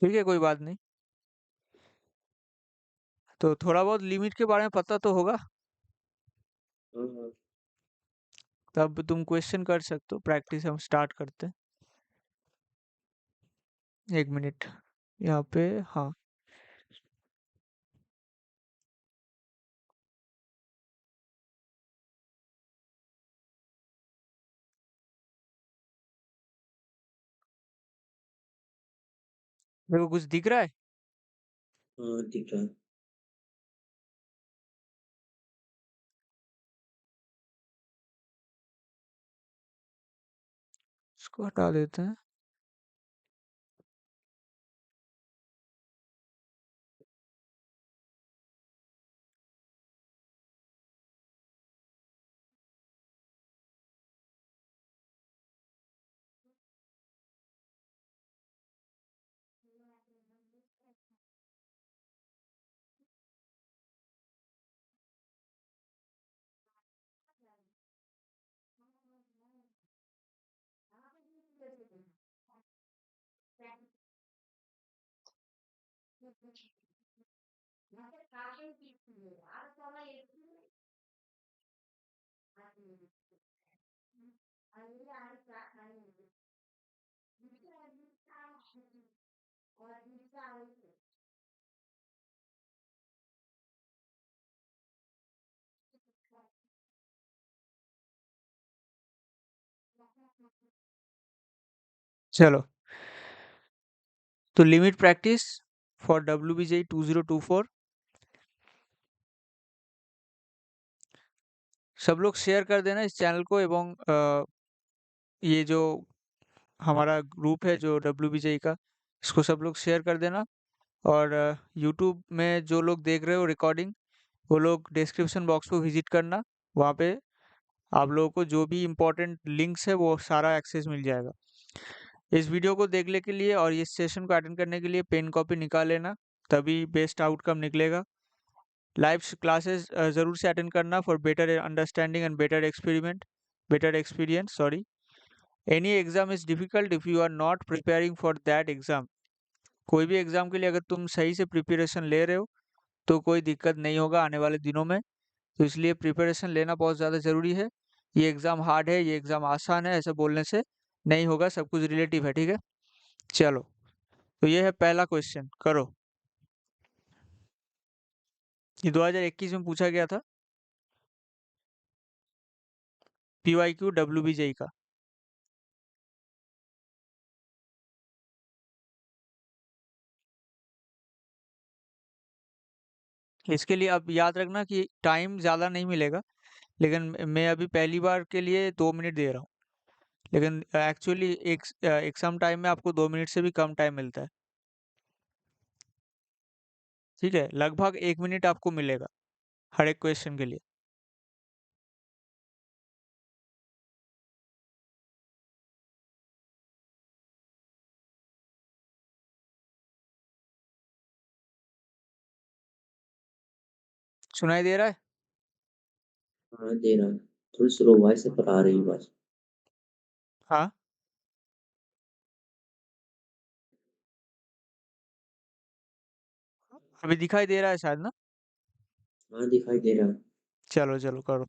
ठीक है, कोई बात नहीं। तो थोड़ा बहुत लिमिट के बारे में पता तो होगा, हाँ हाँ। तब तुम क्वेश्चन कर सकते हो। प्रैक्टिस हम स्टार्ट करते हैं। 1 मिनट यहाँ पे। हाँ, मेरे को कुछ दिख रहा है? हाँ दिख रहा है। इसको हटा देते हैं। चलो, तो लिमिट प्रैक्टिस फॉर WBJ 2024। सब लोग शेयर कर देना इस चैनल को, एवं ये जो हमारा ग्रुप है जो WBJ का, इसको सब लोग शेयर कर देना। और यूट्यूब में जो लोग देख रहे हो रिकॉर्डिंग, वो लोग डिस्क्रिप्शन बॉक्स को विजिट करना। वहाँ पे आप लोगों को जो भी इम्पोर्टेंट लिंक्स है वो सारा एक्सेस मिल जाएगा। इस वीडियो को देखने के लिए और इस सेशन को अटेंड करने के लिए पेन कॉपी निकाल लेना, तभी बेस्ट आउटकम निकलेगा। लाइव क्लासेस ज़रूर से अटेंड करना for better understanding and better experience, sorry. Any exam is difficult if you are not preparing for that exam. कोई भी एग्जाम के लिए अगर तुम सही से प्रिपरेशन ले रहे हो तो कोई दिक्कत नहीं होगा आने वाले दिनों में। तो इसलिए प्रिपरेशन लेना बहुत ज़्यादा ज़रूरी है। ये एग्ज़ाम हार्ड है, ये एग्ज़ाम आसान है, ऐसा बोलने से नहीं होगा, सब कुछ रिलेटिव है, ठीक है। चलो, तो ये है पहला क्वेश्चन, करो। ये 2021 में पूछा गया था, PYQ WBJ का। इसके लिए आप याद रखना कि टाइम ज़्यादा नहीं मिलेगा, लेकिन मैं अभी पहली बार के लिए 2 मिनट दे रहा हूँ, लेकिन एक्चुअली एग्जाम टाइम में आपको 2 मिनट से भी कम टाइम मिलता है। ठीक है, लगभग 1 मिनट आपको मिलेगा हर एक क्वेश्चन के लिए। सुनाई दे रहा है? हाँ दे रहा है। थोड़ी स्लो वॉइस से पर आ रही बस। हाँ, अभी दिखाई दे रहा है शायद ना। हाँ दिखाई दे रहा है। चलो चलो, करो।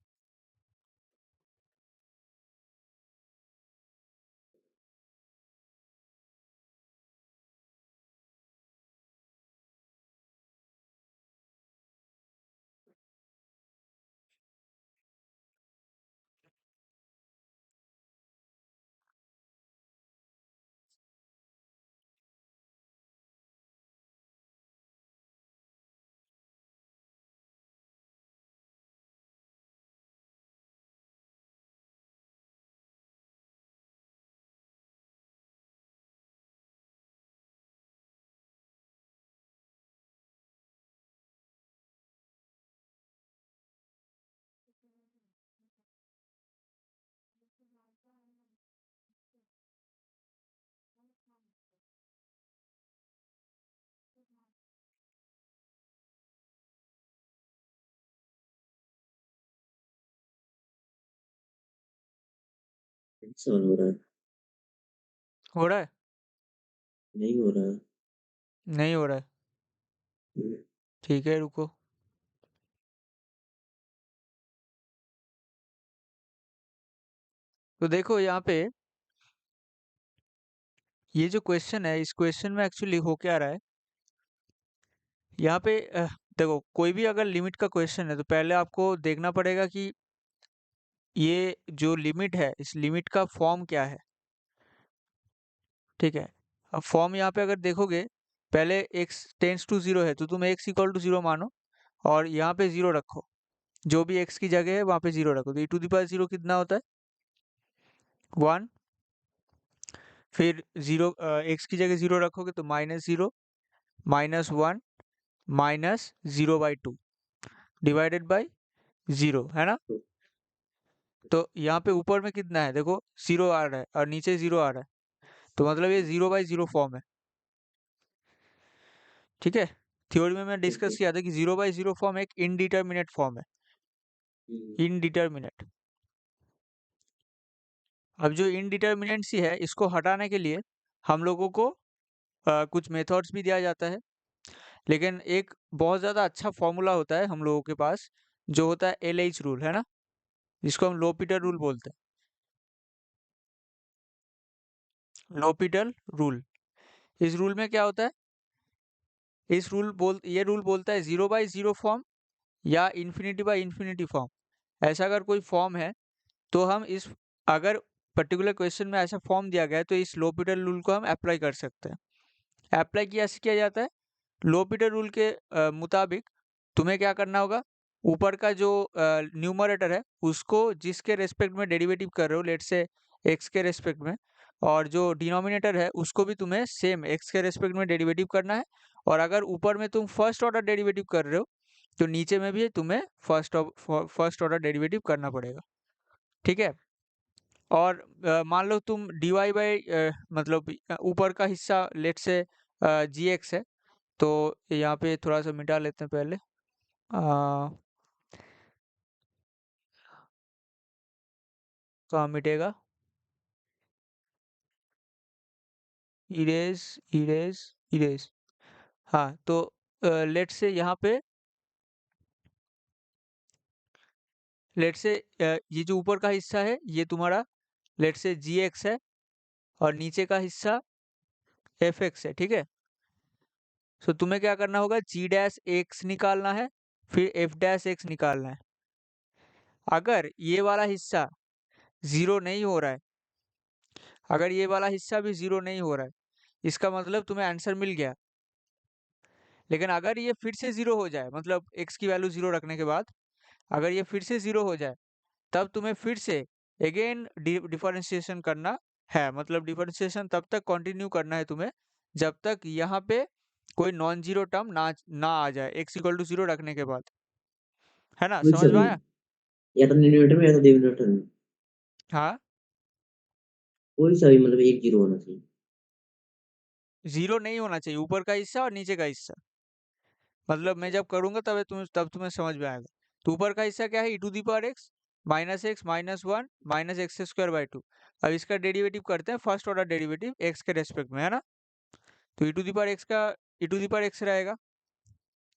नुकसान हो रहा है। हो रहा है? नहीं हो रहा है। नहीं हो रहा है। हुँ, ठीक है, रुको। तो देखो यहाँ पे ये जो क्वेश्चन है, इस क्वेश्चन में एक्चुअली हो क्या रहा है, यहाँ पे देखो कोई भी अगर लिमिट का क्वेश्चन है तो पहले आपको देखना पड़ेगा कि ये जो लिमिट है, इस लिमिट का फॉर्म क्या है। ठीक है, अब फॉर्म यहाँ पे अगर देखोगे, पहले x टेंड्स टू 0 है तो तुम x इक्वल टू 0 मानो और यहाँ पे 0 रखो। जो भी x की जगह है वहाँ पे 0 रखो, तो e टू द पावर 0 कितना होता है? 1। फिर 0 x की जगह 0 रखोगे तो -0 -1 -0/2 डिवाइडेड बाय 0, है ना? तो तो यहाँ पे ऊपर में कितना है देखो, 0 आ रहा है और नीचे 0 आ रहा है, तो मतलब ये 0/0 फॉर्म है। ठीक है, थ्योरी में मैं ठीक डिस्कस है। किया था कि 0/0 फॉर्म एक इनडिटर्मिनेट फॉर्म है। हुँ, इनडिटर्मिनेट। अब जो इनडिटर्मिनेट सी है, इसको हटाने के लिए हम लोगों को कुछ मेथड्स भी दिया जाता है, लेकिन एक बहुत ज़्यादा अच्छा फॉर्मूला होता है हम लोगों के पास, जो होता है LH रूल, है ना? जिसको हम लोपिटल रूल बोलते हैं। लोपिटल रूल। इस रूल में क्या होता है, ये रूल बोलता है 0/0 फॉर्म या इन्फिनिटी फॉर्म। ऐसा अगर कोई फॉर्म है तो हम इस, अगर पर्टिकुलर क्वेश्चन में ऐसा फॉर्म दिया गया है तो इस लोपिटल रूल को हम अप्लाई कर सकते हैं। अप्लाई कैसे किया जाता है? लोपिटल रूल के मुताबिक तुम्हें क्या करना होगा, ऊपर का जो न्यूमरेटर है उसको जिसके रेस्पेक्ट में डेरिवेटिव कर रहे हो, लेट्स से एक्स के रेस्पेक्ट में, और जो डिनोमिनेटर है उसको भी तुम्हें सेम एक्स के रेस्पेक्ट में डेरिवेटिव करना है। और अगर ऊपर में तुम फर्स्ट ऑर्डर डेरिवेटिव कर रहे हो तो नीचे में भी तुम्हें फर्स्ट ऑर्डर डेरिवेटिव करना पड़ेगा। ठीक है, और मान लो तुम मतलब ऊपर का हिस्सा लेट्स से जी एक्स है, तो यहाँ पे थोड़ा सा मिटा लेते हैं पहले। आ, कहाँ मिटेगा? Erase, erase, erase. हाँ, तो लेट्स से यहाँ पे, लेट्स से ये जो ऊपर का हिस्सा है ये तुम्हारा लेट्स से जी एक्स है और नीचे का हिस्सा एफ एक्स है। ठीक है, तो तुम्हें क्या करना होगा, जी डैश एक्स निकालना है, फिर एफ डैश एक्स निकालना है। अगर ये वाला हिस्सा जीरो नहीं हो रहा है, अगर ये वाला हिस्सा भी जीरो नहीं हो रहा है, इसका मतलब तुम्हें आंसर मिल गया। लेकिन अगर ये फिर से जीरो हो जाए, मतलब एक्स की वैल्यू जीरो रखने के बाद अगर ये फिर से जीरो हो जाए, तब तुम्हें फिर से अगेन डिफरेंशिएशन करना है। मतलब डिफरेंशिएशन तब तक कंटिन्यू करना है तुम्हें जब तक यहाँ पे कोई नॉन जीरो टर्म ना ना आ जाए, एक्स इक्वल टू जीरो रखने के बाद। है ना, कोई सा समझ में भी, आया? या तो न्यूमरेटर में या तो डिनोमिनेटर में, हाँ, कोई सा भी मतलब एक 0 होना चाहिए। जीरो नहीं होना चाहिए ऊपर का हिस्सा और नीचे का हिस्सा। मतलब मैं जब करूंगा तब तुम्हें समझ में आएगा। तो ऊपर का हिस्सा क्या है, E to the power X -1 -x²/2। अब इसका डेरिवेटिव करते हैं, फर्स्ट ऑर्डर डेरिवेटिव एक्स के रेस्पेक्ट में, है ना? तो E to the power X का E to the power X रहेगा,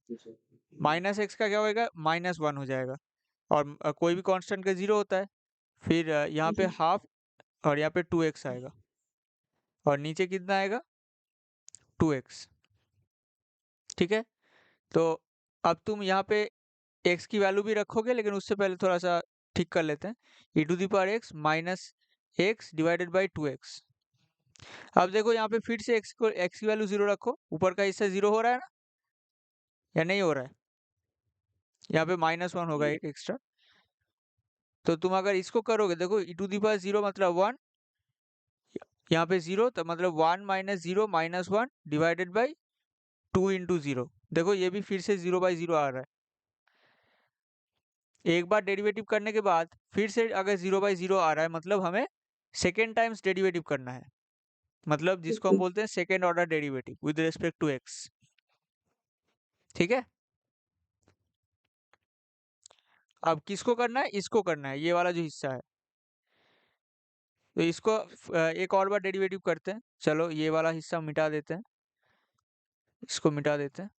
अच्छा। माइनस एक्स का क्या होएगा, -1 हो जाएगा। और कोई भी कांस्टेंट का जीरो होता है। फिर यहाँ पे जी, हाफ, और यहाँ पे 2x आएगा, और नीचे कितना आएगा, 2x। ठीक है, तो अब तुम यहाँ पे x की वैल्यू भी रखोगे, लेकिन उससे पहले थोड़ा सा ठीक कर लेते हैं। E to the power x minus x divided by 2x। अब देखो यहाँ पे फिर से x की वैल्यू जीरो रखो, ऊपर का हिस्सा जीरो हो रहा है ना, या नहीं हो रहा है? यहाँ पे -1 होगा जी, एक एक्स्ट्रा। तो तुम अगर इसको करोगे, देखो ई टू दी पावर जीरो मतलब 1, यहाँ पे जीरो तो मतलब 1 - 0 -1 डिवाइडेड बाई 2 × 0। देखो ये भी फिर से 0/0 आ रहा है। एक बार डेरिवेटिव करने के बाद फिर से अगर 0/0 आ रहा है, मतलब हमें सेकेंड टाइम्स डेरिवेटिव करना है। मतलब जिसको हम बिल्कुल। बोलते हैं second order derivative with respect to x. ठीक है, अब किसको करना है, इसको करना है, ये वाला जो हिस्सा है। तो इसको एक और बार डेरिवेटिव करते हैं, चलो ये वाला हिस्सा मिटा देते हैं। इसको मिटा देते हैं।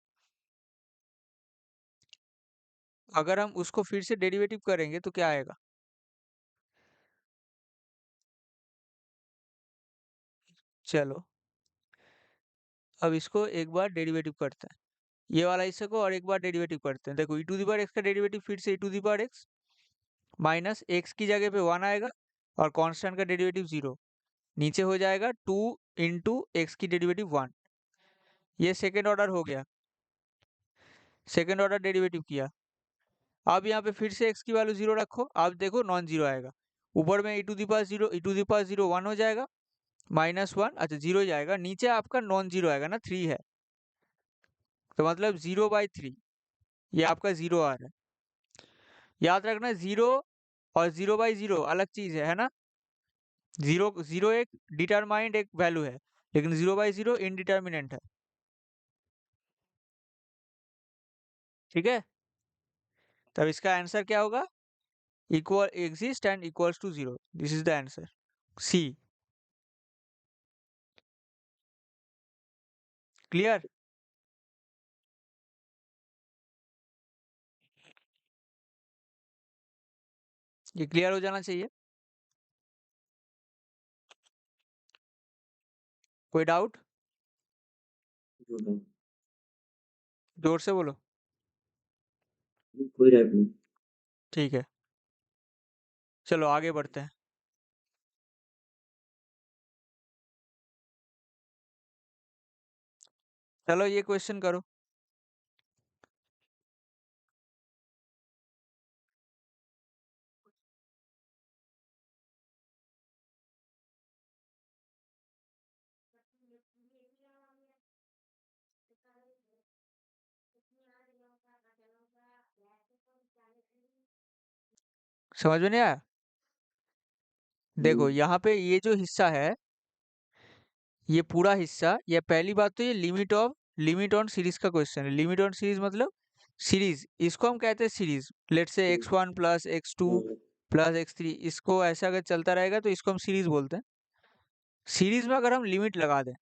अगर हम उसको फिर से डेरिवेटिव करेंगे तो क्या आएगा? चलो अब इसको एक बार डेरिवेटिव करते हैं, ये वाला हिस्से को, और एक बार डेरिवेटिव करते हैं। देखो e⁻x का डेरिवेटिव फिर से e⁻x माइनस एक्स की जगह पे 1 आएगा, और कांस्टेंट का डेरिवेटिव 0, नीचे हो जाएगा 2 इंटू एक्स की डेरिवेटिव 1। ये सेकेंड ऑर्डर हो गया, सेकेंड ऑर्डर डेरिवेटिव किया। अब यहाँ पे फिर से x की वैल्यू 0 रखो, अब देखो नॉन जीरो आएगा। ऊपर में e⁻0 1 हो जाएगा, -1, अच्छा 0 ही आएगा। नीचे आपका नॉन जीरो आएगा ना, 3 है, तो मतलब 0/3, ये आपका 0 आ रहा है। याद रखना 0 और 0/0 अलग चीज है ना। 0 एक डिटरमाइंड एक वैल्यू है, लेकिन 0/0 इनडिटर्मिनेंट है। ठीक है, तब इसका आंसर क्या होगा? Equal exist and equals to 0, this is the answer, C. Clear? ये क्लियर हो जाना चाहिए। कोई डाउट? जो है, जोर से बोलो। कोई डाउट नहीं। ठीक है, चलो आगे बढ़ते हैं। चलो ये क्वेश्चन करो। समझ में नहीं आया? देखो नहीं। यहाँ पे ये जो हिस्सा है, ये पूरा हिस्सा, ये पहली बात तो ये लिमिट ऑन सीरीज का क्वेश्चन है। लिमिट ऑन सीरीज मतलब सीरीज, इसको हम कहते हैं सीरीज। लेट से x1 प्लस x2 हाँ, प्लस x3, इसको ऐसा अगर चलता रहेगा तो इसको हम सीरीज बोलते हैं। सीरीज में अगर हम लिमिट लगा दें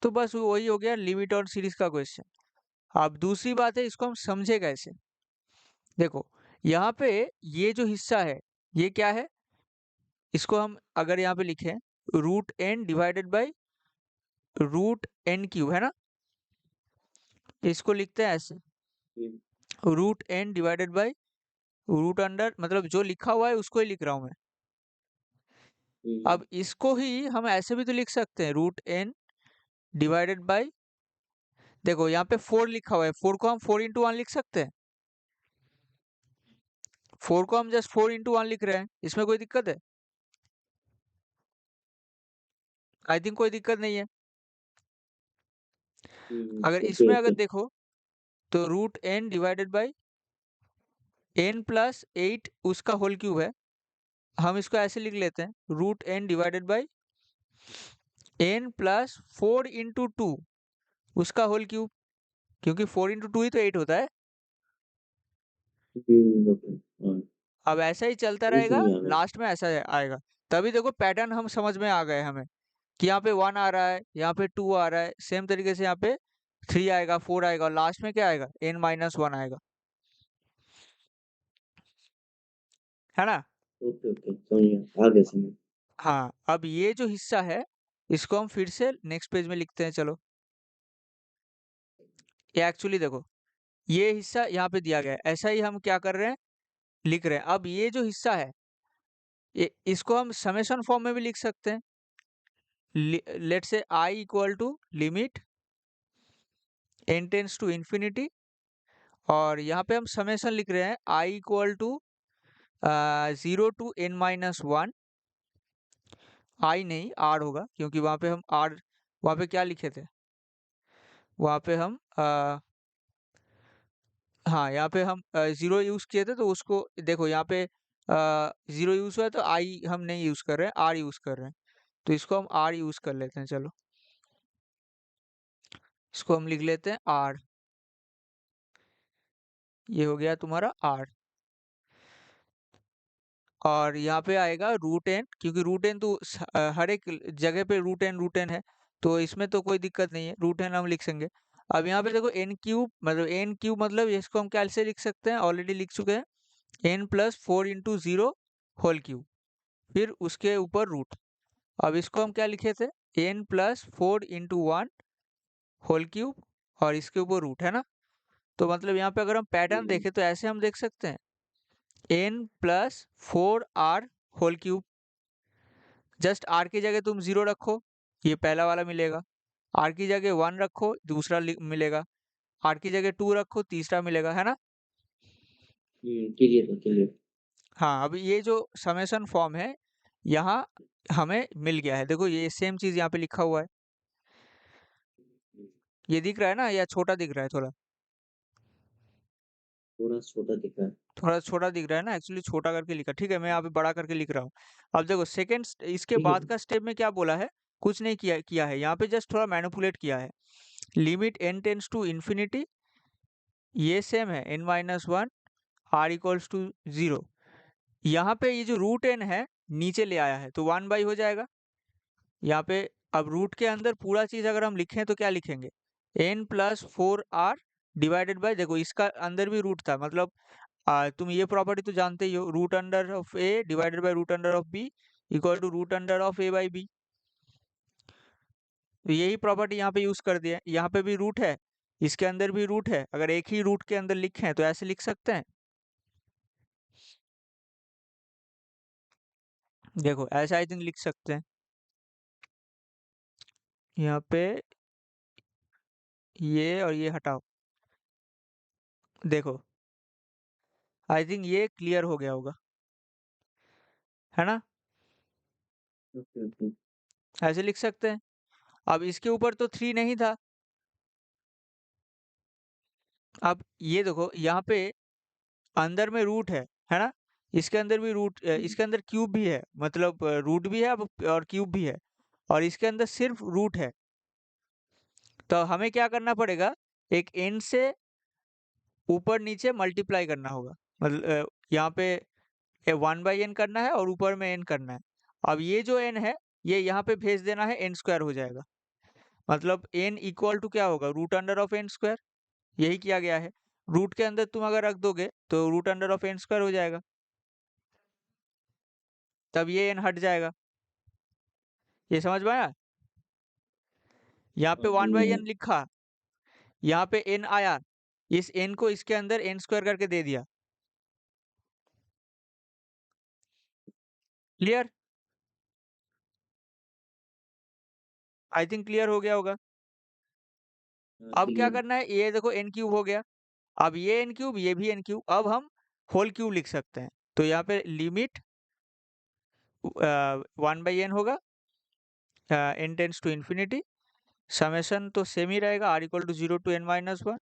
तो बस वो वही हो गया लिमिट ऑन सीरीज का क्वेश्चन। अब दूसरी बात है, इसको हम समझे कैसे। देखो यहाँ पे ये जो हिस्सा है, ये क्या है? इसको हम अगर यहाँ पे लिखें, √n डिवाइडेड बाई √n³ है ना, इसको लिखते हैं ऐसे, hmm, √n divided by root under, मतलब जो लिखा हुआ है उसको ही लिख रहा हूँ मैं। हम्म, अब इसको ही हम ऐसे भी तो लिख सकते हैं, √n डिवाइडेड बाई, देखो यहाँ पे 4 लिखा हुआ है, 4 को हम 4 × 1 लिख सकते हैं। 4 को हम जस्ट 4 × 1 लिख रहे हैं, इसमें कोई दिक्कत है? आई थिंक कोई दिक्कत नहीं है। अगर ओके इसमें अगर ओके। देखो तो √n डिवाइडेड बाई n+8 उसका होल क्यूब है। हम इसको ऐसे लिख लेते हैं, √n डिवाइडेड बाई n+4 × 2 उसका होल क्यूब, क्योंकि 4 × 2 ही तो 8 होता है। ओके, हाँ, अब ऐसा ही चलता ये रहेगा, समझ आ गया। लास्ट में ऐसा आएगा। तभी देखो पैटर्न हम समझ में आ गए हमें, कि यहाँ पे 1 आ रहा है, यहाँ पे 2 आ रहा है, सेम तरीके से यहाँ पे 3 आएगा, 4 आएगा, और लास्ट में क्या आएगा? n-1 आएगा, है ना। ओके ओके, समझ गया, आ गया समझ। हाँ, अब ये जो हिस्सा है, इसको हम फिर से नेक्स्ट पेज में लिखते हैं। चलो ये एक्चुअली देखो, ये हिस्सा यहाँ पे दिया गया है, ऐसा ही हम क्या कर रहे हैं, लिख रहे हैं। अब ये जो हिस्सा है, इसको हम समेशन फॉर्म में भी लिख सकते हैं। लेट से I equal to limit n tends to infinity, और यहाँ पे हम समेशन लिख रहे हैं I equal to 0 to n-1। I नहीं, R होगा, क्योंकि वहाँ पे हम R, वहाँ पे क्या लिखे थे, वहाँ पे हम हाँ यहाँ पे हम 0 यूज़ किए थे, तो उसको देखो यहाँ पे 0 यूज़ हुआ है, तो आई हम नहीं यूज़ कर रहे हैं, आर यूज़ कर रहे हैं। तो इसको हम आर यूज़ कर लेते हैं। चलो इसको हम लिख लेते हैं आर, ये हो गया तुम्हारा आर। और यहाँ पे आएगा √n, क्योंकि √n तो हर एक जगह पे √n है, तो इसमें तो कोई दिक्कत नहीं है, रूट एन हम लिख सेंगे। अब यहाँ पे देखो एन क्यूब मतलब इसको हम कैसे लिख सकते हैं, ऑलरेडी लिख चुके हैं, एन प्लस 4 × 0 होल क्यूब, फिर उसके ऊपर रूट। अब इसको हम क्या लिखे थे, एन प्लस 4 × 1 होल क्यूब और इसके ऊपर रूट, है ना। तो मतलब यहाँ पे अगर हम पैटर्न हम्म, देखें तो ऐसे हम देख सकते हैं, n plus 4r whole cube, just r की जगह तुम 0 रखो, ये पहला वाला मिलेगा। आर की जगह 1 रखो, दूसरा मिलेगा। आर की जगह 2 रखो, तीसरा मिलेगा, है ना। क्लियर है क्लियर। हाँ, अब ये जो समेशन फॉर्म है यहाँ हमें मिल गया है, देखो ये सेम चीज यहाँ पे लिखा हुआ है, ये दिख रहा है ना, या छोटा दिख रहा है थोड़ा, थोड़ा छोटा दिखा है। थोड़ा छोटा दिख रहा है ना, एक्चुअली छोटा करके लिखा, ठीक है, मैं यहाँ पे बड़ा करके लिख रहा हूँ। अब देखो सेकेंड, इसके ठीक है। बाद का स्टेप में क्या बोला है, कुछ नहीं किया किया है, यहाँ पे जस्ट थोड़ा मैनिपुलेट किया है। Limit n tends to infinity, ये सेम है n-1 r = 0। यहाँ पे ये जो रूट एन है नीचे ले आया है तो 1/, हो जाएगा यहाँ पे। अब रूट के अंदर पूरा चीज अगर हम लिखें तो क्या लिखेंगे, n+4r डिवाइडेड बाय, देखो इसका अंदर भी रूट था, मतलब तुम ये प्रॉपर्टी तो जानते ही हो, root under of a divided by root under of b equal to root under of a/b। तो यही प्रॉपर्टी यहाँ पे यूज कर दिया है, यहाँ पे भी रूट है, इसके अंदर भी रूट है, अगर एक ही रूट के अंदर लिखें तो ऐसे लिख सकते हैं, देखो ऐसे आई थिंक लिख सकते हैं। यहाँ पे ये और ये हटाओ, देखो आई थिंक ये क्लियर हो गया होगा, है ना। Okay okay. ऐसे लिख सकते हैं। अब इसके ऊपर तो 3 नहीं था, अब ये देखो यहाँ पे अंदर में रूट है ना, इसके अंदर भी रूट, इसके अंदर क्यूब भी है, मतलब रूट भी है अब और क्यूब भी है, और इसके अंदर सिर्फ रूट है। तो हमें क्या करना पड़ेगा, एक एन से ऊपर नीचे मल्टीप्लाई करना होगा, मतलब यहाँ पे 1/n करना है और ऊपर में n करना है। अब ये जो n है ये यहाँ पे भेज देना है, n² हो जाएगा, मतलब n इक्वल टू क्या होगा, रूट अंडर ऑफ n², यही किया गया है। रूट के अंदर तुम अगर रख दोगे तो रूट अंडर ऑफ n² हो जाएगा, तब ये n हट जाएगा, ये समझ में आया। यहाँ पे हाँ वन समझ बाई में एन लिखा, यहाँ पे n आया, इस n को इसके अंदर n² करके दे दिया, क्लियर, आई थिंक क्लियर हो गया होगा। हाँ अब क्या क्लियर। करना है, ये देखो n³ हो गया, अब ये n³, ये भी n³, अब हम होल क्यूब लिख सकते हैं। तो यहाँ पे लिमिट 1/n होगा, n tends to infinity, summation तो सेम ही रहेगा, r = 0 to n-1,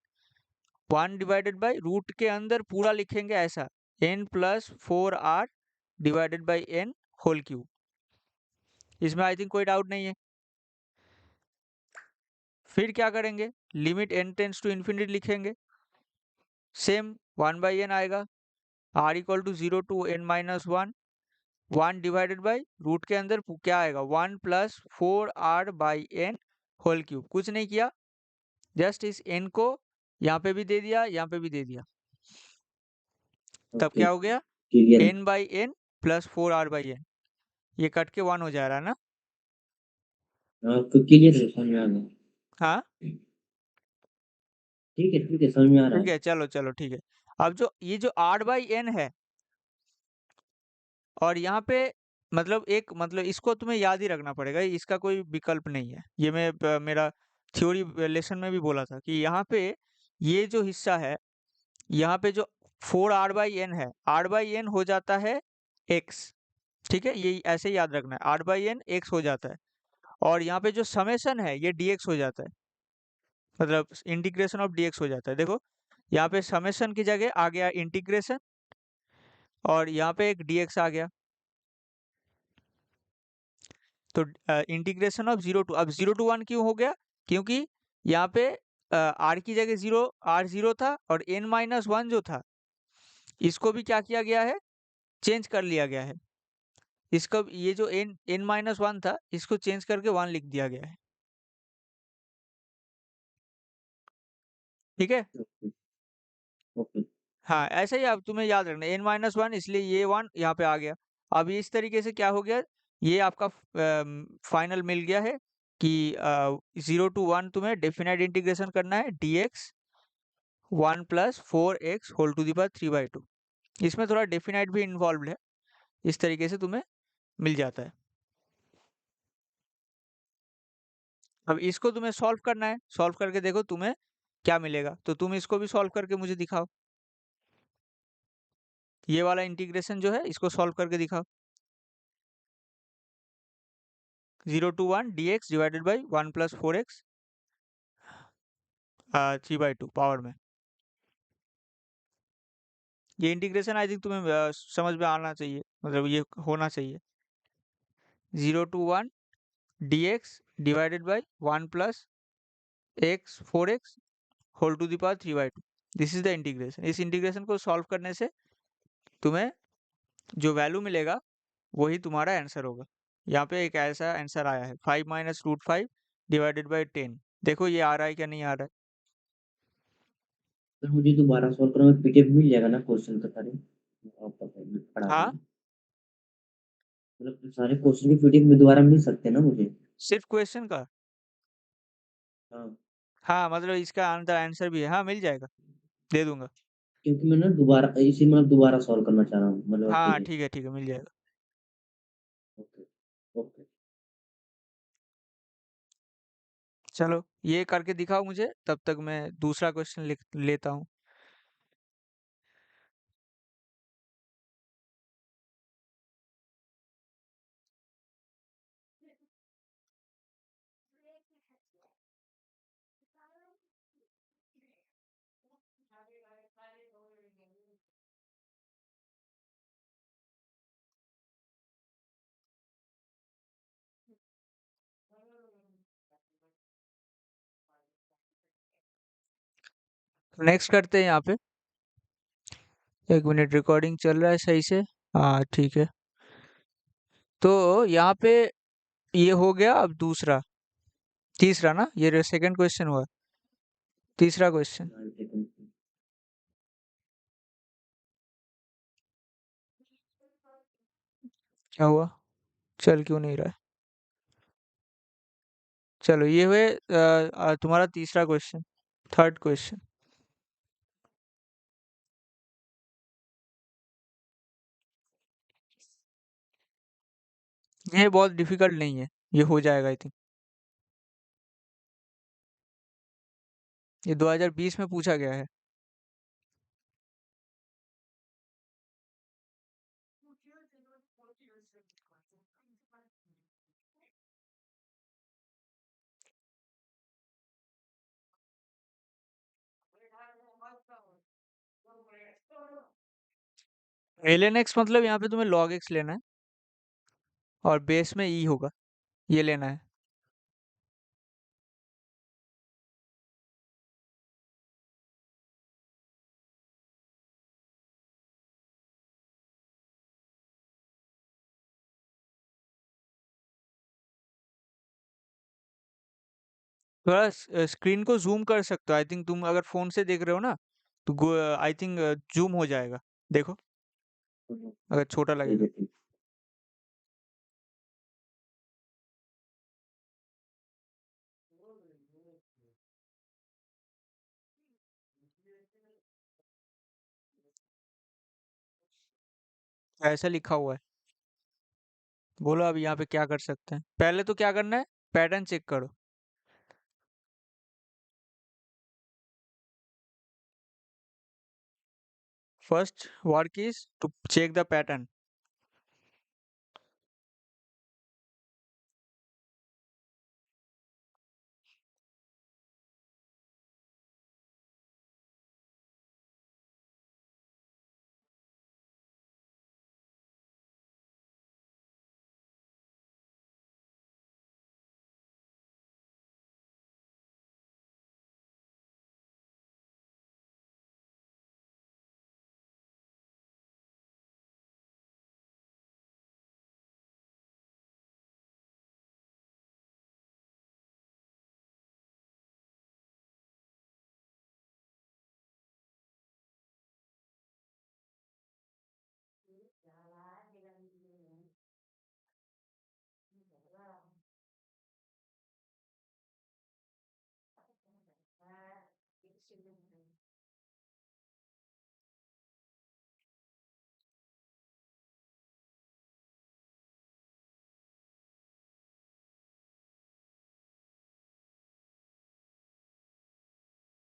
1 divided by root के अंदर पूरा लिखेंगे ऐसा, n+4r divided by n whole cube. इसमें आई थिंक कोई डाउट नहीं है। फिर क्या करेंगे, limit n tends to infinity लिखेंगे, सेम 1/n आएगा, r = 0 to n-1, 1 divided by root के अंदर क्या आएगा, 1+4r/n होल क्यूब। कुछ नहीं किया, जस्ट इस n को यहाँ पे भी दे दिया, यहाँ पे भी दे दिया, तब ओके क्या हो गया, क्लियर है। n/n प्लस 4r/n, ये कट के 1 हो जा रहा है ना। हाँ तो क्लियर है, समझ में आ गया। हाँ ठीक है समझ में आ रहा ठीक है। है, चलो चलो ठीक है। अब जो ये जो r/n है, और यहाँ पे मतलब एक, मतलब इसको तुम्हें याद ही रखना पड़ेगा, इसका कोई विकल्प नहीं है, ये मैं मेरा थ्योरी लेसन में भी बोला था कि यहाँ पे ये जो हिस्सा है, यहाँ पे जो 4r/n है, r/n हो जाता है x, ठीक है, ये ऐसे ही याद रखना है, r/n x हो जाता है, और यहाँ पे जो समेशन है ये dx हो जाता है, मतलब इंटीग्रेशन ऑफ dx हो जाता है। देखो यहाँ पे समेशन की जगह आ गया इंटीग्रेशन, और यहाँ पे एक dx आ गया, तो इंटीग्रेशन ऑफ 0 टू, अब 0 to 1 क्यों हो गया, क्योंकि यहाँ पे r की जगह 0, r 0 था, और n-1 जो था इसको भी क्या किया गया है, चेंज कर लिया गया है, इसका ये जो n-1 था इसको चेंज करके 1 लिख दिया गया है, ठीक है? Okay, okay. हाँ, ऐसे ही अब तुम्हें याद रखना n-1 इसलिए ये 1 यहाँ पे आ गया। अब इस तरीके से क्या हो गया, ये आपका फाइनल मिल गया है कि 0 टू 1 तुम्हें डेफिनाइट इंटीग्रेशन करना है dx 1 + 4x whole to the power 3/2। इसमें थोड़ा डेफिनाइट भी इन्वॉल्व्ड है। इस तरीके से तुम्हें मिल जाता है। अब इसको तुम्हें सॉल्व करना है, सॉल्व करके देखो तुम्हें क्या मिलेगा। तो तुम इसको भी सॉल्व करके मुझे दिखाओ। ये वाला इंटीग्रेशन जो है इसको सॉल्व करके दिखाओ। 0 to 1 dx divided by 1 + 4x 3/2 power में। ये इंटीग्रेशन आई थिंक तुम्हें समझ में आना चाहिए, मतलब ये होना चाहिए। 0 to 1 dx divided by 1 + x 4x whole to the power 3/2। This is the integration. इस इंटीग्रेशन को सॉल्व करने से तुम्हें जो वैल्यू मिलेगा वही तुम्हारा आंसर होगा। यहाँ पे एक ऐसा आंसर आया है 5 - √5 डिवाइडेड बाई 10। देखो ये आ रहा है क्या नहीं आ रहा है। सर मुझे दोबारा सॉल्व करना है, पीडीएफ मिल जाएगा ना क्वेश्चन का सारे? आप पढ़ा हाँ, देंगे? मतलब सारे क्वेश्चन की पीडीएफ में दोबारा मिल सकते हैं ना मुझे? सिर्फ क्वेश्चन का? हाँ, हाँ, मतलब इसका अंदर आंसर भी है। हाँ, मिल जाएगा, दे दूंगा। क्योंकि मैं ना दोबारा इसी में दोबारा सॉल्व करना चाह रहा हूँ, मतलब हाँ, अकेले। ठीक है, मिल जाएगा। Okay, okay. चलो ये करके दिखाओ मुझे, तब तक मैं दूसरा क्वेश्चन लिख लेता हूँ। नेक्स्ट करते हैं यहाँ पे। 1 मिनट, रिकॉर्डिंग चल रहा है सही से? हाँ, ठीक है। तो यहाँ पे ये हो गया। अब दूसरा, तीसरा ना, ये सेकंड क्वेश्चन हुआ। तीसरा क्वेश्चन हाँ, एक मिनट। क्या हुआ, चल क्यों नहीं रहा है? चलो ये हुए तुम्हारा तीसरा क्वेश्चन, थर्ड क्वेश्चन। ये बहुत डिफिकल्ट नहीं है, ये हो जाएगा आई थिंक। ये 2020 में पूछा गया है। ln x मतलब यहाँ पे तुम्हें log x लेना है और बेस में e होगा, ये लेना है। थोड़ा स्क्रीन को जूम कर सकते हो आई थिंक। तुम अगर फोन से देख रहे हो ना तो आई थिंक जूम हो जाएगा। देखो, अगर छोटा ठीक लगेगा। है, ठीक। ऐसा लिखा हुआ है। बोलो अब यहाँ पे क्या कर सकते हैं। पहले तो क्या करना है, पैटर्न चेक करो। First work is to check the pattern.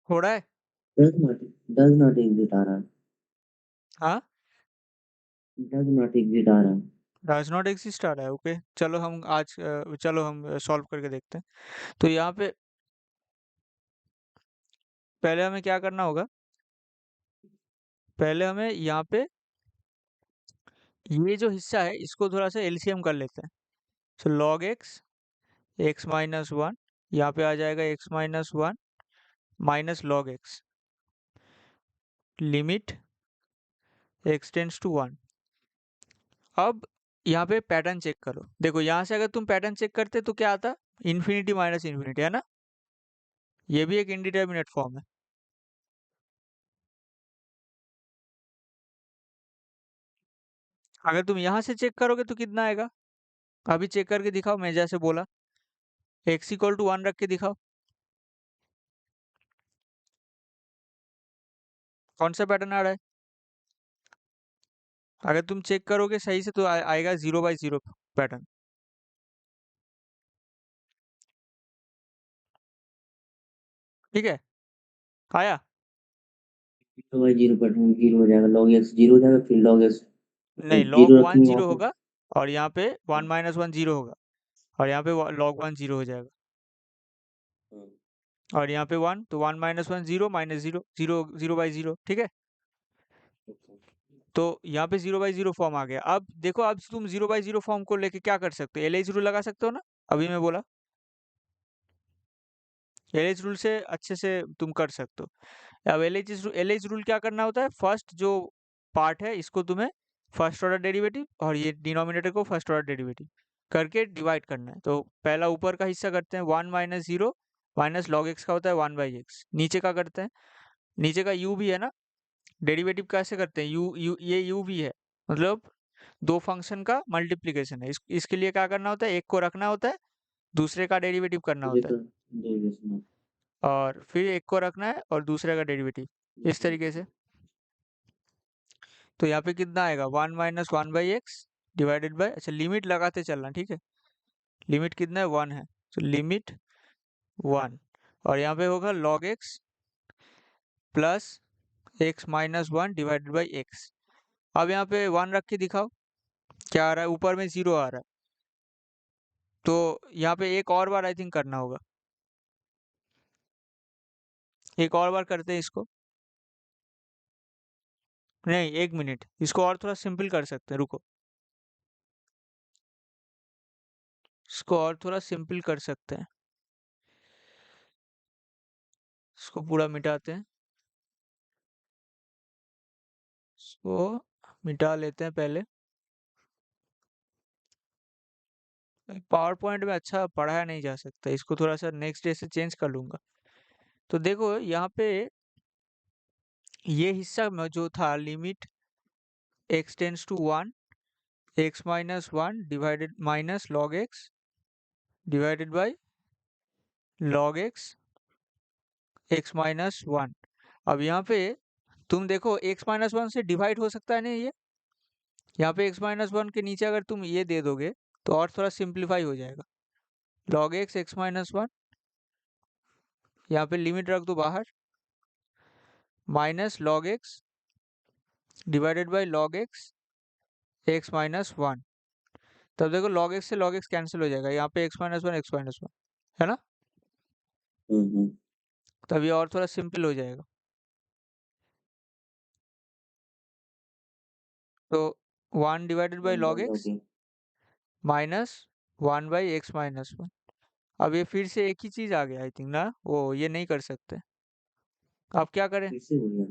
हो रहा है? डज नॉट एग्जिट आ रहा है। हाँ, डज नॉट एग्जिट आ रहा है। डज नॉट एग्जिस्ट आ रहा है। ओके, चलो हम आज चलो हम सॉल्व करके देखते हैं। तो यहाँ पे पहले हमें क्या करना होगा, पहले हमें यहाँ पे ये जो हिस्सा है इसको थोड़ा सा एलसीएम कर लेते हैं। तो log x, x minus one, यहाँ पे आ जाएगा x minus one minus log x, limit x tends to one. अब यहाँ पे पैटर्न चेक करो, देखो यहाँ से अगर तुम पैटर्न चेक करते तो क्या आता, इन्फिनिटी माइनस इन्फिनिटी, है ना? ये भी एक इंडिटरमिनेट फॉर्म है। अगर तुम यहाँ से चेक करोगे तो कितना आएगा, अभी चेक करके दिखाओ, मैं जैसे बोला एक्स इक्वल टू वन रख के दिखाओ, कौन सा पैटर्न आ रहा है? अगर तुम चेक करोगे सही से तो आएगा 0/0 पैटर्न। ठीक है, आया? Zero by zero pattern zero हो जाएगा, लॉग एक्स जीरो हो जाएगा, फिर लॉग एक्स नहीं, लॉग जीरो वन रखेंगे वहाँ जीरो पे। होगा, और यहाँ पे वन माइनस वन जीरो होगा, और यहाँ पे लॉग वन जीरो हो जाएगा, हाँ, और यहाँ पे वन, तो one minus one zero minus zero, zero 0/0। ठीक है, अच्छा। तो यहाँ पे 0/0 फॉर्म आ गया। अब देखो, अब तुम 0/0 फॉर्म को लेके क्या कर सकते हो, एल एच रूल लगा सकते हो ना, अभी मैं बोला एल एच रूल से अच्छे से तुम कर सकते हो। अब एल एच रूल क्या करना होता है, फर्स्ट जो पार्ट है इसको तुम्हें फर्स्ट ऑर्डर डेरिवेटिव, और ये डिनोमिनेटर को फर्स्ट ऑर्डर डेरिवेटिव करके डिवाइड करना है। तो पहला ऊपर का हिस्सा करते हैं, one minus zero minus log x का होता है 1/x। नीचे का करते हैं, नीचे का u भी है ना, डेरिवेटिव कैसे करते हैं, यू यू ये u भी है, मतलब दो फंक्शन का मल्टीप्लीकेशन है। इसके लिए क्या करना होता है, एक को रखना होता है, दूसरे का डेरिवेटिव करना ये होता है, तो डेरिवेशन है। और फिर एक को रखना है और दूसरे का डेरिवेटिव, इस तरीके से। तो यहाँ पे कितना आएगा, one minus one by x divided by, अच्छा लिमिट लगाते चलना, ठीक है, लिमिट कितना है, वन है, तो लिमिट वन, और यहाँ पे होगा log x plus x minus one divided by x. अब यहाँ पे वन रख के दिखाओ, क्या आ रहा है, ऊपर में जीरो आ रहा है, तो यहाँ पे एक और बार आई थिंक करना होगा, एक और बार करते हैं इसको, नहीं एक मिनट, इसको और थोड़ा सिंपल कर सकते हैं, रुको, इसको और थोड़ा सिंपल कर सकते हैं, इसको पूरा मिटाते हैं, इसको मिटा लेते हैं पहले, पावर पॉइंट में अच्छा पढ़ाया नहीं जा सकता, इसको थोड़ा सा नेक्स्ट डे से चेंज कर लूंगा। तो देखो यहाँ पे ये हिस्सा में जो था, limit x tends to one, x minus one divided minus log x divided by log x, x minus one. अब यहाँ पे तुम देखो एक्स माइनस वन से डिवाइड हो सकता है ना ये, यहाँ पे एक्स माइनस वन के नीचे अगर तुम ये दे दोगे तो और थोड़ा सिंप्लीफाई हो जाएगा, log x x minus one, यहाँ पे लिमिट रख दो बाहर, minus log x divided by log x x minus one. तब देखो लॉग एक्स से लॉग एक्स कैंसिल हो जाएगा, यहाँ पे एक्स माइनस वन, है ना? हम्म। तब ये और थोड़ा सिंपल हो जाएगा। तो one divided by one log by log x x. Minus one by x minus one. अब ये फिर से एक ही चीज आ गया आई थिंक ना, वो ये नहीं कर सकते, अब क्या करें, फिर से हो गया।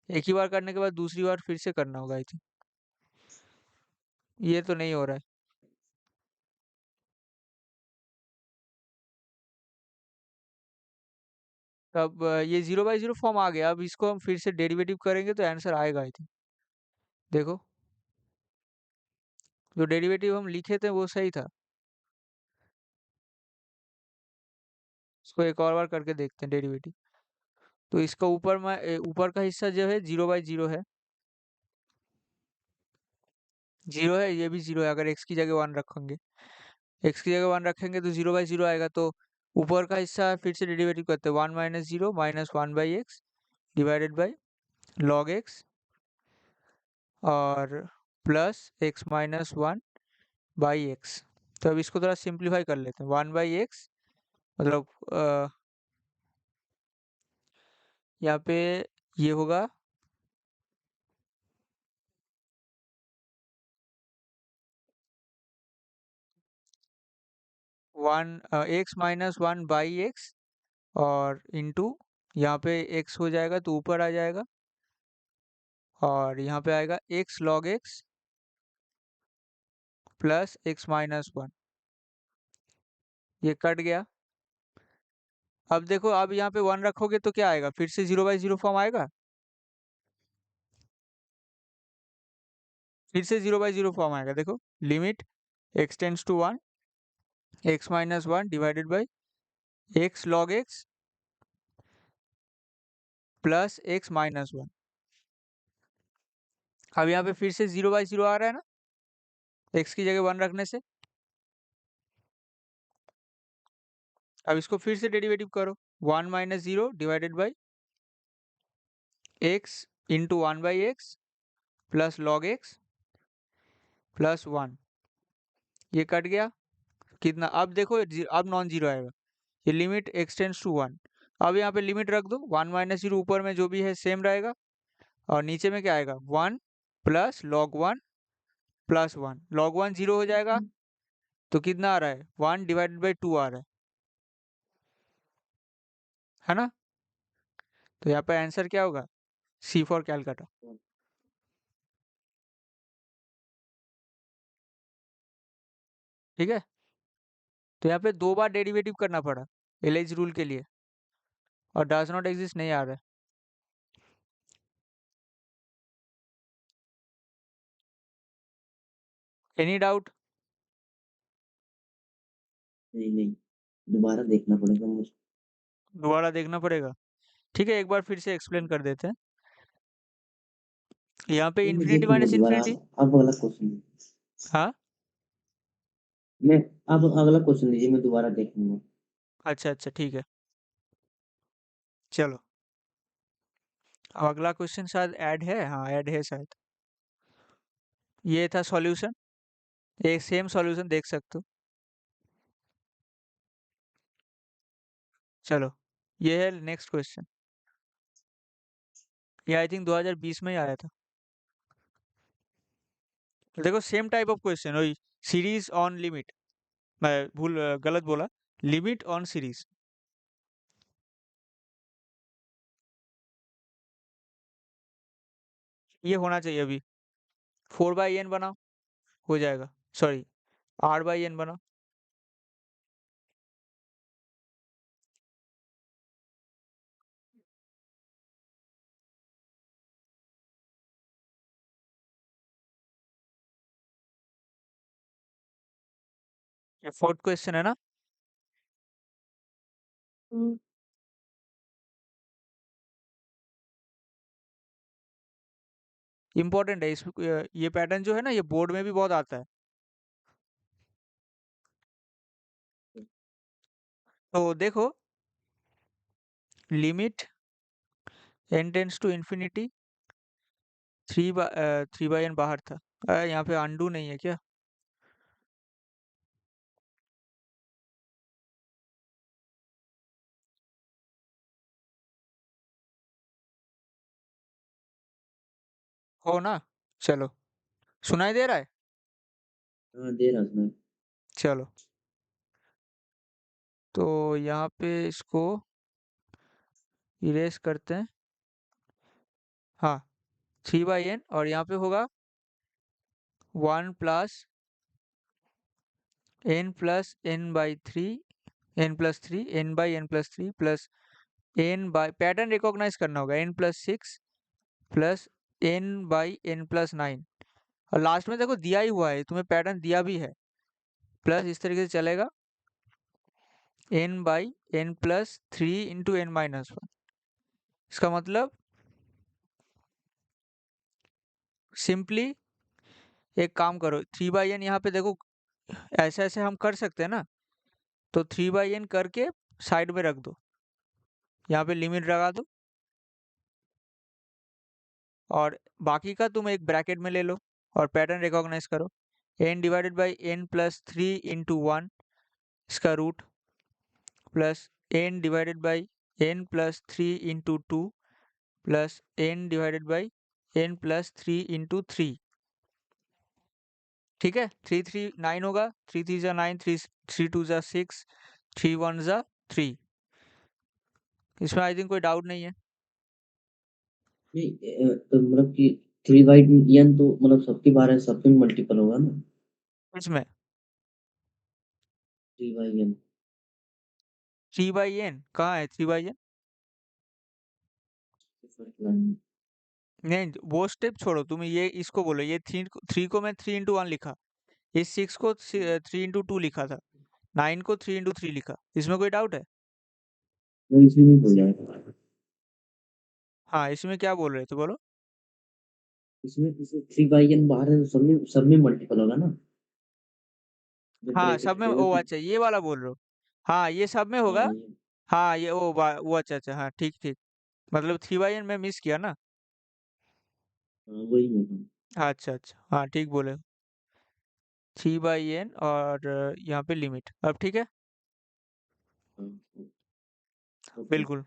एक ही बार करने के बाद दूसरी बार फिर से करना होगा आई थिंक, ये तो नहीं हो रहा है। अब ये 0/0 फॉर्म आ गया, अब इसको हम फिर से डेरिवेटिव करेंगे तो आंसर आएगा आई थिंक, देखो जो डेरिवेटिव हम लिखे थे वो सही था, इसको एक और बार करके देखते हैं डेरिवेटिव। तो इसका ऊपर में ऊपर का हिस्सा जो है 0/0 है, जीरो है, ये भी जीरो है, अगर एक्स की जगह वन रखेंगे, एक्स की जगह वन रखेंगे तो 0/0 आएगा, तो ऊपर का हिस्सा फिर से डेरिवेटिव करते हैं, 1 - 0 -1/x divided by log x और प्लस x-1/x। तो अब इसको थोड़ा सिंप्लीफाई कर लेते हैं, 1/x मतलब यहाँ पे ये होगा 1 x-1/x और इंटू यहाँ पे x हो जाएगा तो ऊपर आ जाएगा और यहाँ पे आएगा x log x plus x-1। ये कट गया। अब देखो, अब यहाँ पे 1 रखोगे तो क्या आएगा, फिर से 0/0 फॉर्म आएगा, फिर से 0/0 फॉर्म आएगा। देखो, limit x tends to 1 x-1 divided by x log x plus x-1। अब यहाँ पे फिर से 0/0 आ रहा है ना, x की जगह 1 रखने से। अब इसको फिर से डेरिवेटिव करो, 1 - 0 divided by x into 1/x plus log x plus 1। ये कट गया। कितना, अब देखो अब नॉन जीरो आएगा, ये लिमिट एक्सटेंड्स टू 1। अब यहाँ पे लिमिट रख दो, 1 - 0 ऊपर में जो भी है सेम रहेगा और नीचे में क्या आएगा, 1 प्लस log 1 प्लस 1। log 1 0 हो जाएगा तो कितना आ रहा है, 1 डिवाइडेड बाई 2 आ रहा है ना। तो यहाँ पे आंसर क्या होगा, सी फॉर कैलकाटा। ठीक है, तो यहाँ पे 2 बार डेरिवेटिव करना पड़ा एलएच रूल के लिए और डज नॉट एग्जिस्ट नहीं आ रहा है। Any doubt? नहीं नहीं, दोबारा देखना पड़ेगा मुझे। दोबारा देखना पड़ेगा। ठीक है, एक बार फिर से एक्सप्लेन कर देते हैं। यहाँ पे नहीं, मैं इन्फिनिटी देखूंगा माइनस दोबारा। इन्फिनिटी। अब अगला क्वेश्चन, हाँ, मैं अब अगला क्वेश्चन लीजिए, मैं दोबारा देखूंगा। अच्छा अच्छा ठीक है, चलो। अब अगला क्वेश्चन शायद ऐड है, हाँ ऐड है शायद। ये था सॉल्यूशन, एक सेम सॉल्यूशन देख सकते हो। चलो, ये है नेक्स्ट क्वेश्चन। ये आई थिंक 2020 में ही आया था। देखो, सेम टाइप ऑफ क्वेश्चन, वही सीरीज ऑन लिमिट। मैं गलत बोला, लिमिट ऑन सीरीज। ये होना चाहिए अभी, 4/n बनाओ, हो जाएगा। सॉरी, R/n बनाओ। ये फोर्थ क्वेश्चन है ना। इंपॉर्टेंट है ये पैटर्न जो है ना, ये बोर्ड में भी बहुत आता है। तो देखो, limit n tends to infinity, 3/n बाहर था। यहाँ पे अंडू नहीं है क्या? हो ना, चलो। सुनाई दे रहा है? हाँ, दे रहा था मैं। चलो, तो यहाँ पे इसको इरेज करते हैं। हाँ, 3/n और यहाँ पे होगा 1 plus n plus n/3, n+3, n/n+3 plus pattern recognise करना होगा, n+6 प्लस n/n+9। और लास्ट में देखो दिया ही हुआ है, तुम्हें पैटर्न दिया भी है, प्लस इस तरीके से चलेगा, n/n+3 इंटू n-1। इसका मतलब सिंपली एक काम करो, 3/n यहाँ पे देखो, ऐसे ऐसे हम कर सकते हैं ना, तो 3/n करके साइड में रख दो, यहाँ पे लिमिट लगा दो, और बाकी का तुम एक ब्रैकेट में ले लो और पैटर्न रिकॉग्नाइज करो। n divided by n plus 3 into 1 इसका रूट, plus n divided by n plus 3 into 2 plus n divided by n plus 3 into 3। ठीक है, 3 3 9 होगा, 3 3 जा 9, 3 3 2 जा 6, 3 1 जा 3। इसमें आई थिंक कोई डाउट नहीं है। नहीं तो मतलब कि 3/n तो मतलब सबके बारे सबके में मल्टीपल होगा ना? इसमें 3/n 3/n कहाँ है? 3/n फर्स्ट लाइन नहीं, वो स्टेप छोड़ो, तुम ये इसको बोलो, ये थ्री थ्री को मैं 3 इंटू 1 लिखा, इस 6 को में 3 इंटू 2 लिखा था, 9 को 3 इंटू 3 लिखा, इसमें कोई डाउट है? वो इसी में हो जाएगा। हाँ, इसमें क्या बोल रहे थे, बोलो। इसमें इसे 3/n बाहर है तो सब में मल्टीपल होगा ना? जो हाँ, ब्रैकेट सब में, है ना ओ कि अच्छा, ये वाला बोल रहे हो। हाँ, ये सब में होगा। हाँ ये हाँ, ये वो अच्छा अच्छा, हाँ ठीक ठीक, मतलब 3/n में मिस किया ना। हाँ, वही में हाँ, अच्छा अच्छा, हाँ ठीक बोले। 3/n और यहाँ पे लिमिट, अब ठीक है। हाँ, ओके। बिल्कुल।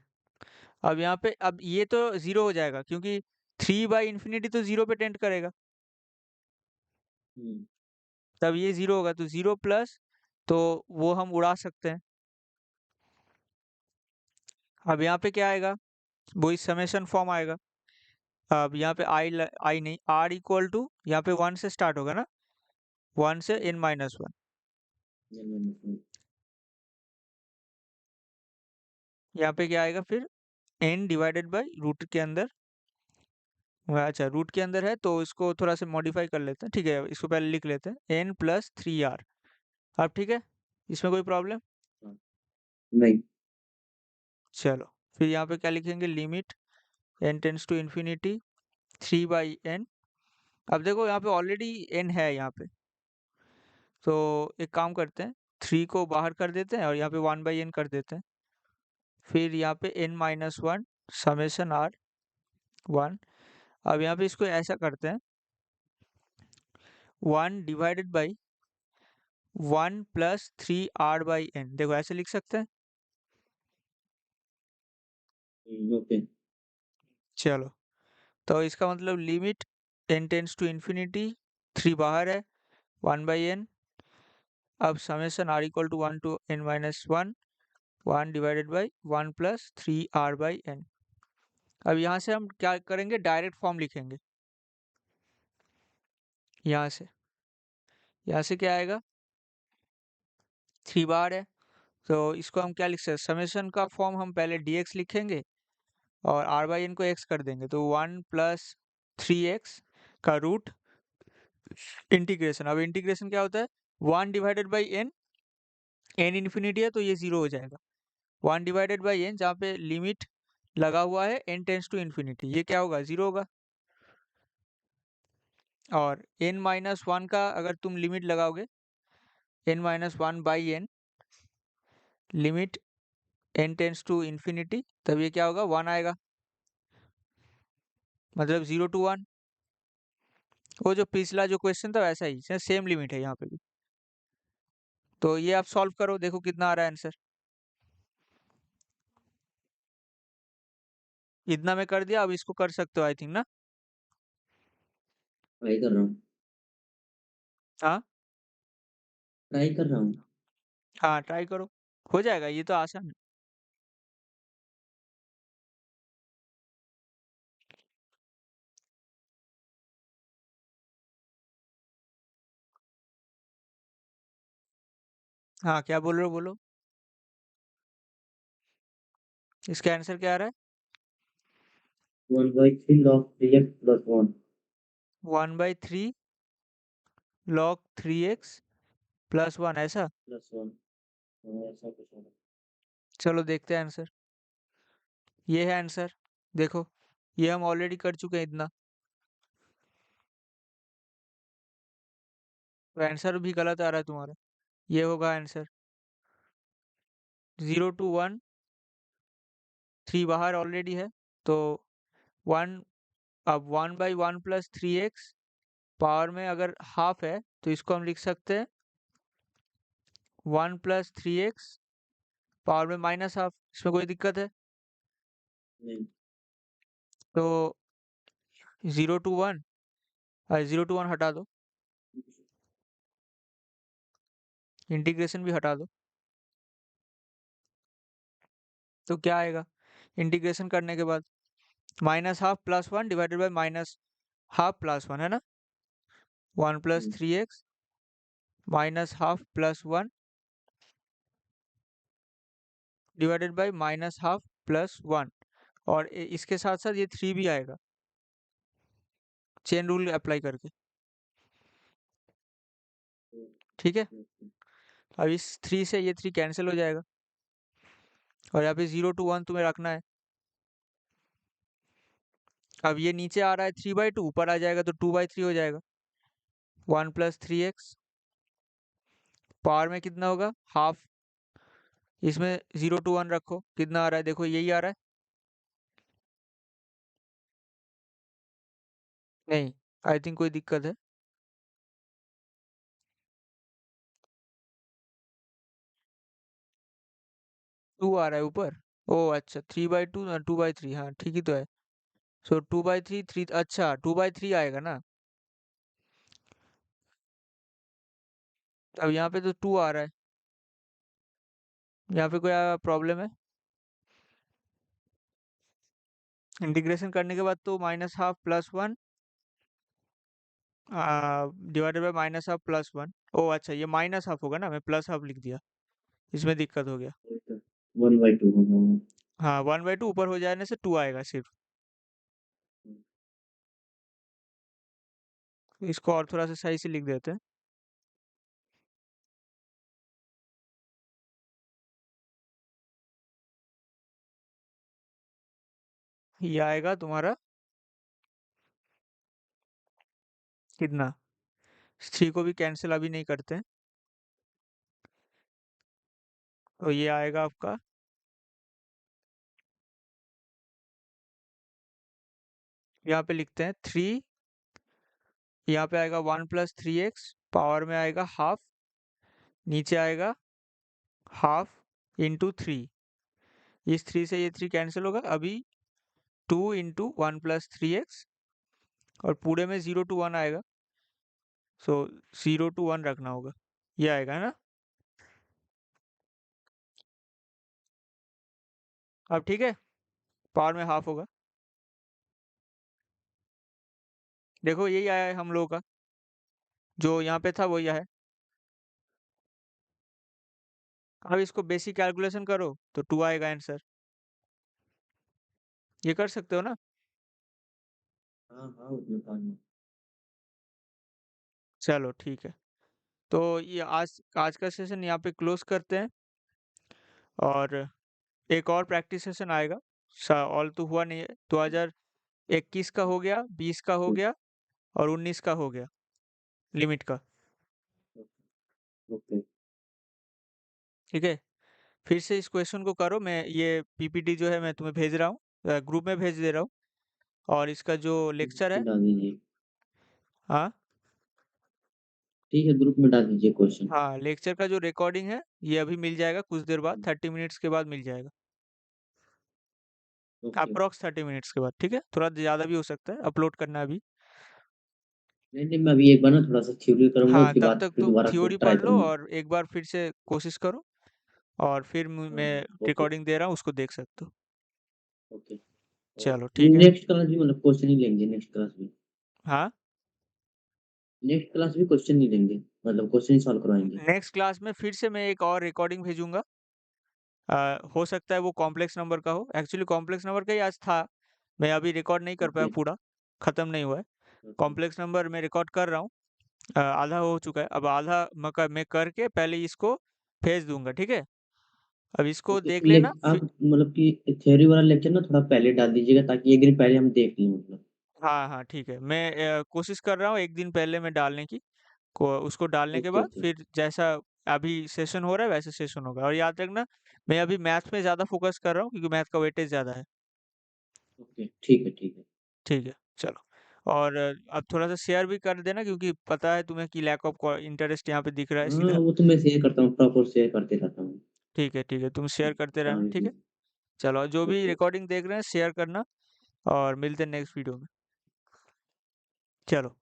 अब यहाँ पे, अब ये तो जीरो हो जाएगा, क्योंकि 3/∞ तो जीरो पे टेंड करेगा, हुँ, तब ये जीरो होगा, तो जीरो प्लस, तो वो हम उड़ा सकते हैं। अब यहाँ पे क्या आएगा, वही समेशन फॉर्म आएगा। अब यहाँ पे आई नहीं, आर इक्वल टू, यहाँ पे 1 से स्टार्ट होगा ना, 1 से n-1। n-1 यहाँ पे क्या आएगा फिर, n डिवाइडेड बाई रूट के अंदर, अच्छा रूट के अंदर है तो इसको थोड़ा सा मॉडिफाई कर लेते हैं, ठीक है, इसको पहले लिख लेते हैं, n+3r। अब ठीक है, इसमें कोई प्रॉब्लम? हाँ, नहीं, चलो, फिर यहाँ पे क्या लिखेंगे, limit n tends to infinity 3/n। अब देखो यहाँ पे ऑलरेडी n है यहाँ पे, तो एक काम करते हैं, 3 को बाहर कर देते हैं और यहाँ पे 1/n कर देते हैं। फिर यहाँ पे n-1 समेशन r 1। अब यहाँ पे इसको ऐसा करते हैं, 1 डिवाइडेड बाई 1+3r/n, देखो ऐसे लिख सकते हैं। ओके। चलो, तो इसका मतलब limit n tends to infinity, 3 बाहर है, 1/n। अब summation r equal to 1 to n-1, 1 divided by 1+3r/n। अब यहाँ से हम क्या करेंगे, डायरेक्ट फॉर्म लिखेंगे। यहाँ से क्या आएगा, 3 बार है, तो इसको हम क्या लिख सकते हैं, समेशन का फॉर्म हम पहले dx लिखेंगे और r/n को x कर देंगे, तो 1+3x का रूट इंटीग्रेशन। अब इंटीग्रेशन क्या होता है, 1 divided by n, n infinity है तो ये जीरो हो जाएगा, 1 डिवाइडेड बाई n जहाँ पे लिमिट लगा हुआ है n टेंस टू इन्फिनिटी, ये क्या होगा, जीरो होगा। और n-1 का अगर तुम लिमिट लगाओगे, n-1/n, limit n tends to infinity, तब ये क्या होगा, 1 आएगा, मतलब 0 to 1। वो जो पिछला जो क्वेश्चन था वैसा ही, सेम लिमिट है यहाँ पे भी। तो ये आप सॉल्व करो, देखो कितना आ रहा है आंसर। इतना में कर दिया, अब इसको कर सकते हो आई थिंक ना। ट्राई कर रहा हूँ, हाँ ट्राई कर रहा हूँ। हाँ, ट्राई करो, हो जाएगा, ये तो आसान है। हाँ, क्या बोल रहे हो, बोलो। इसका आंसर क्या आ रहा है, 1/3 log 3x plus 1 1/3 log 3x plus 1, ऐसा। plus 1 हाँ, ऐसा कुछ होगा। चलो देखते हैं आंसर, ये है आंसर, देखो, ये हम ऑलरेडी कर चुके हैं इतना, तो आंसर भी गलत आ रहा है तुम्हारा, ये होगा आंसर। 0 to 1, 3 बाहर ऑलरेडी है, तो 1, अब 1/1 प्लस 3x पावर में अगर हाफ है तो इसको हम लिख सकते हैं 1 प्लस 3x पावर में माइनस हाफ। इसमें कोई दिक्कत है? नहीं। तो 0 to 1, 0 to 1 हटा दो, इंटीग्रेशन भी हटा दो, तो क्या आएगा इंटीग्रेशन करने के बाद? Minus half plus 1 divided by minus half plus 1, है ना? 1 plus hmm, 3x minus half plus 1 divided by minus half plus 1, और इसके साथ साथ ये 3 भी आएगा चेन रूल अप्लाई करके। तो ठीक है, ओके। अब इस 3 से ये 3 कैंसिल हो जाएगा, और यहाँ पे 0 to 1 तुम्हें रखना है। अब ये नीचे आ रहा है 3/2, ऊपर आ जाएगा तो 2/3 हो जाएगा। 1 प्लस 3x पावर में कितना होगा? हाफ। इसमें 0 to 1 रखो, कितना आ रहा है? देखो यही आ रहा है। नहीं, आई थिंक कोई दिक्कत है। 2 आ रहा है ऊपर। ओ अच्छा, 3/2 ना 2/3, हाँ ठीक ही तो है। सो 2/3, 3, अच्छा 2/3 आएगा ना। अब यहाँ पे तो 2 आ रहा है, यहाँ पे कोई प्रॉब्लम है? इंटीग्रेशन करने के बाद तो minus half plus 1 divided by minus half plus 1। ओ अच्छा, ये माइनस हाफ होगा ना, मैं प्लस हाफ लिख दिया, इसमें दिक्कत हो गया। 1/2 हाँ। हाँ, 1/2 ऊपर हो जाने से 2 आएगा सिर्फ। इसको और थोड़ा सा सही से लिख देते हैं। ये आएगा तुम्हारा कितना? 3 को भी कैंसिल अभी नहीं करते हैं, तो ये आएगा आपका, यहाँ पे लिखते हैं 3, यहाँ पे आएगा 1 प्लस 3x पावर में आएगा हाफ, नीचे आएगा हाफ इंटू 3। इस 3 से ये 3 कैंसिल होगा, अभी 2 इंटू 1 प्लस 3x, और पूरे में 0 to 1 आएगा, सो 0 to 1 रखना होगा, ये आएगा, है ना? अब ठीक है, पावर में हाफ होगा। देखो यही आया है हम लोगों का, जो यहाँ पे था वही है। अब इसको बेसिक कैलकुलेशन करो तो 2 आएगा आंसर। ये कर सकते हो ना? हाँ हाँ उसमें पानी। चलो ठीक है, तो ये आज आज का सेशन यहाँ पे क्लोज करते हैं, और एक और प्रैक्टिस सेशन आएगा। ऑल तो हुआ नहीं है, 2021 का हो गया, 20 का हो गया, और 19 का हो गया लिमिट का। ओके। ठीक है, फिर से इस क्वेश्चन को करो, मैं ये पीपीटी जो है मैं तुम्हें भेज रहा हूँ, ग्रुप में भेज दे रहा हूँ, और इसका जो लेक्चर ग्रुप है, में डाल दीजिए। हाँ ठीक है ग्रुप में डाल दीजिए क्वेश्चन। हाँ, लेक्चर का जो रिकॉर्डिंग है ये अभी मिल जाएगा कुछ देर बाद, 30 मिनट्स के बाद मिल जाएगा, ओके। अप्रोक्स 30 मिनट्स के बाद। ठीक है, थोड़ा ज़्यादा भी हो सकता है, अपलोड करना है अभी। नहीं नहीं मैं अभी एक बार ना थोड़ा सा थ्योरी करूंगा हाँ, उसके तब बाद तक फिर तुम दोबारा थ्योरी ट्राई पढ़ लो करूंगा। और एक बार फिर से कोशिश करो, और फिर हाँ मैं हाँ ओके। रिकॉर्डिंग दे रहा हूँ, उसको देख सकते हो। ओके। और चलो ठीक है। नेक्स्ट क्लास भी मतलब क्वेश्चन ही लेंगे नेक्स्ट क्लास भी। हाँ, नेक्स्ट क्लास भी क्वेश्चन ही लेंगे मतलब क्वेश्चन ही सॉल्व करवाएंगे। नेक्स्ट क्लास में फिर से मैं एक और रिकॉर्डिंग भेजूंगा। हो सकता है वो कॉम्प्लेक्स नंबर का हो, एक्चुअली कॉम्प्लेक्स नंबर का ही आज था, मैं अभी रिकॉर्ड नहीं कर पाया ओके। पूरा, ख़त्म नहीं हुआ है। ओके। कॉम्प्लेक्स नंबर मैं रिकॉर्ड कर रहा हूँ, आधा हो चुका है, अब आधा मैं करके पहले इसको भेज दूंगा। ठीक है, अब इसको ओके देख लेना आप फिर। मतलब कि थ्योरी वाला लेक्चर ना थोड़ा पहले डाल दीजिएगा ताकि एक दिन पहले हम देख लें मतलब। हाँ हाँ ठीक है, मैं कोशिश कर रहा हूँ एक दिन पहले मैं डालने की, को उसको डालने के ओके बाद ओके। फिर जैसा अभी सेशन हो रहा है वैसे सेशन होगा। और याद रखना, मैं अभी मैथ में ज़्यादा फ़ोकस कर रहा हूँ क्योंकि मैथ का वेटेज ज़्यादा है। ओके, ठीक है, ठीक है। ठीक है, चलो। और अब थोड़ा-सा शेयर भी कर देना क्योंकि पता है तुम्हें कि लैक ऑफ को इंटरेस्ट यहाँ पे दिख रहा है हाँ, सीधा। वो तो मैं शेयर करता हूँ, प्रॉपर शेयर करते रहता हूँ। ठीक है, तुम शेयर करते रहना, जहाँ ठीक भी है? चलो, और जो भी ओके, ओके। रिकॉर्डिंग देख रहे हैं शेयर करना और मिलते हैं नेक्स्ट वीडियो में। चलो।